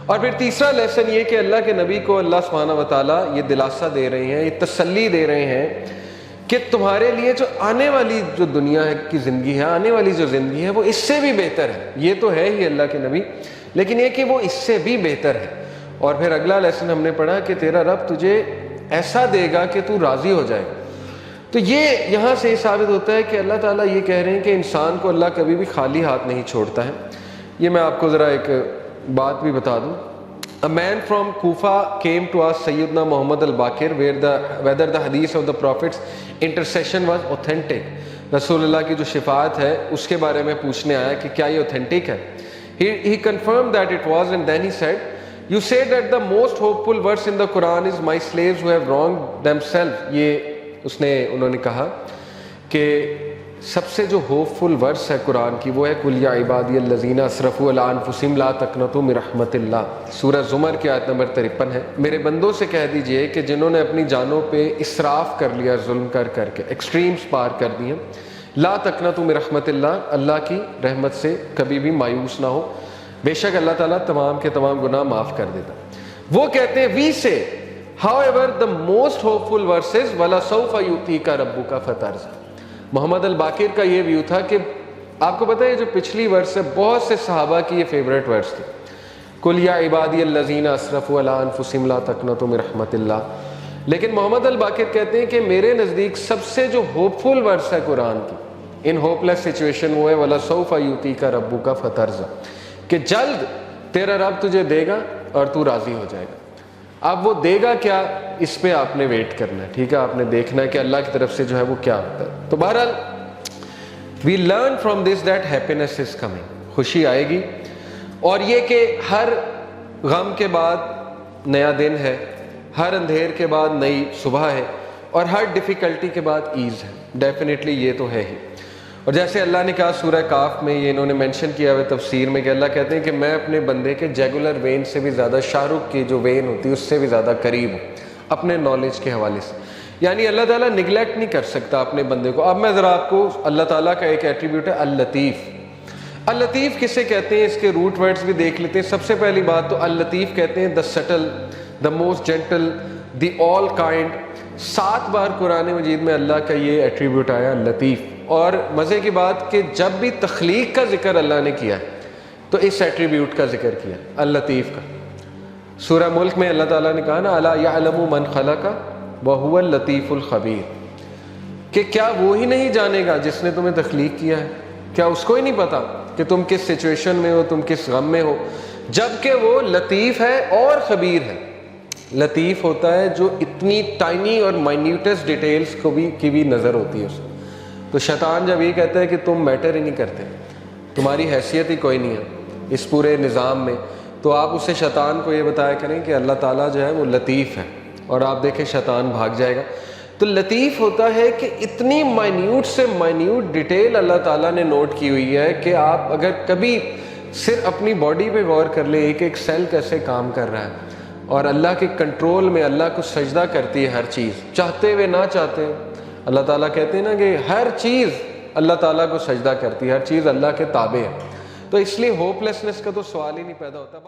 اور پھر تیسرا لیسن یہ کہ اللہ کے نبی کو اللہ سبحانہ و تعالیٰ یہ دلاسا دے رہے ہیں، یہ تسلی دے رہے ہیں کہ تمہارے لیے جو آنے والی جو دنیا کی زندگی ہے، آنے والی جو زندگی ہے وہ اس سے بھی بہتر ہے۔ یہ تو ہے ہی اللہ کے نبی، لیکن یہ کہ وہ اس سے بھی بہتر ہے۔ اور پھر اگلا لیسن ہم نے پڑھا کہ تیرا رب تجھے ایسا دے گا کہ تو راضی ہو جائے گا۔ تو یہ یہاں سے ثابت ہوتا ہے کہ اللہ تعالیٰ یہ کہہ رہے ہیں کہ انسان کو اللہ کبھی بھی خالی ہاتھ نہیں چھوڑتا ہے۔ یہ میں آپ کو ذرا ایک بات بھی بتا دوں۔ A man from Kufa came to ask Sayyidina Muhammad al-Baqir whether the hadith of the Prophet's intercession was authentic. رسول اللہ کی جو شفاعت ہے اس کے بارے میں پوچھنے آیا کہ کیا یہ authentic ہے۔ He confirmed that it was, and then he said, you say that the most hopeful verse in the Quran is my slaves who have wronged themselves. یہ انہوں نے کہا کہ سب سے جو ہوپ فل ورس ہے قرآن کی وہ ہے قل یا عبادی الذین اسرفوا علی انفسہم لا تقنطوا من رحمت اللہ، سورہ زمر کی آیت نمبر 53 ہے۔ میرے بندوں سے کہہ دیجئے کہ جنہوں نے اپنی جانوں پہ اسراف کر لیا، ظلم کر کے ایکسٹریمز پار کر دیے، لا تقنطوا من رحمت اللہ، اللہ کی رحمت سے کبھی بھی مایوس نہ ہو، بے شک اللہ تعالیٰ تمام کے تمام گناہ معاف کر دیتا۔ وہ کہتے ہیں we say however the most hopeful verse is وَلَسَوْفَ يُؤْتِيكَ رَبُّكَ فَتَرْضَىٰ۔ محمد الباقر کا یہ ویو تھا کہ آپ کو پتہ ہے جو پچھلی ورس ہے بہت سے صحابہ کی یہ فیوریٹ ورس تھی، قُلْ يَا عِبَادِيَ الَّذِينَ أَسْرَفُوا عَلَىٰ أَنفُسِهِمْ لَا تَقْنَطُوا مِن رَحْمَتِ اللَّهِ، لیکن محمد الباقر کہتے ہیں کہ میرے نزدیک سب سے جو ہوپ فل ورس ہے قرآن کی ان ہوپ لیس سچویشن وہ ہے وَلَسَوْفَ يُؤْتِيكَ رَبُّكَ فَتَرْضَىٰ، کہ جلد تیرا رب تجھے دے گا اور تو راضی ہو جائے گا۔ اب وہ دے گا کیا، اس پہ آپ نے ویٹ کرنا ہے، ٹھیک ہے، آپ نے دیکھنا ہے کہ اللہ کی طرف سے جو ہے وہ کیا ہوتا ہے۔ تو بہرحال we learn from this that happiness is coming، خوشی آئے گی، اور یہ کہ ہر غم کے بعد نیا دن ہے، ہر اندھیر کے بعد نئی صبح ہے، اور ہر ڈیفیکلٹی کے بعد ایز ہے، ڈیفینیٹلی یہ تو ہے ہی۔ اور جیسے اللہ نے کہا سورہ کاف میں، یہ انہوں نے مینشن کیا ہوا تفسیر میں کہ اللہ کہتے ہیں کہ میں اپنے بندے کے جیگولر وین سے بھی زیادہ، شاہ رخ کی جو وین ہوتی ہے اس سے بھی زیادہ قریب ہوں اپنے نالج کے حوالے سے۔ یعنی اللہ تعالیٰ نگلیکٹ نہیں کر سکتا اپنے بندے کو۔ اب میں ذرا آپ کو اللہ تعالیٰ کا ایک ایٹریبیوٹ ہے اللطیف۔ اللطیف کسے کہتے ہیں، اس کے روٹ ورڈز بھی دیکھ لیتے ہیں۔ سب سے پہلی بات تو اللطیف کہتے ہیں the subtle, the most gentle, the all kind. 7 بار قرآن مجید میں اللہ کا یہ ایٹریبیوٹ آیا لطیف۔ اور مزے کی بات کہ جب بھی تخلیق کا ذکر اللہ نے کیا ہے تو اس ایٹریبیوٹ کا ذکر کیا اللطیف کا۔ سورہ ملک میں اللہ تعالیٰ نے کہا نا الا یعلم من خلق وہو اللطیف الخبیر، کہ کیا وہ ہی نہیں جانے گا جس نے تمہیں تخلیق کیا ہے، کیا اس کو ہی نہیں پتا کہ تم کس سچویشن میں ہو، تم کس غم میں ہو، جبکہ وہ لطیف ہے اور خبیر ہے۔ لطیف ہوتا ہے جو اتنی ٹائنی اور مائنیوٹس ڈیٹیلز کی بھی نظر ہوتی ہے اس کو۔ تو شیطان جب یہ کہتا ہے کہ تم میٹر ہی نہیں کرتے، تمہاری حیثیت ہی کوئی نہیں ہے اس پورے نظام میں، تو آپ اسے شیطان کو یہ بتایا کریں کہ اللہ تعالیٰ جو ہے وہ لطیف ہے، اور آپ دیکھیں شیطان بھاگ جائے گا۔ تو لطیف ہوتا ہے کہ اتنی مائنیوٹ سے مائنیوٹ ڈیٹیل اللہ تعالیٰ نے نوٹ کی ہوئی ہے کہ آپ اگر کبھی صرف اپنی باڈی پہ غور کر لیں، ایک ایک سیل کیسے کام کر رہا ہے، اور اللہ کے کنٹرول میں اللہ کو سجدہ کرتی ہے ہر چیز، چاہتے ہوئے نہ چاہتے ہوئے۔ اللہ تعالیٰ کہتے ہیں نا کہ ہر چیز اللہ تعالیٰ کو سجدہ کرتی ہے، ہر چیز اللہ کے تابع ہے، تو اس لیے ہوپ لیسنس کا تو سوال ہی نہیں پیدا ہوتا۔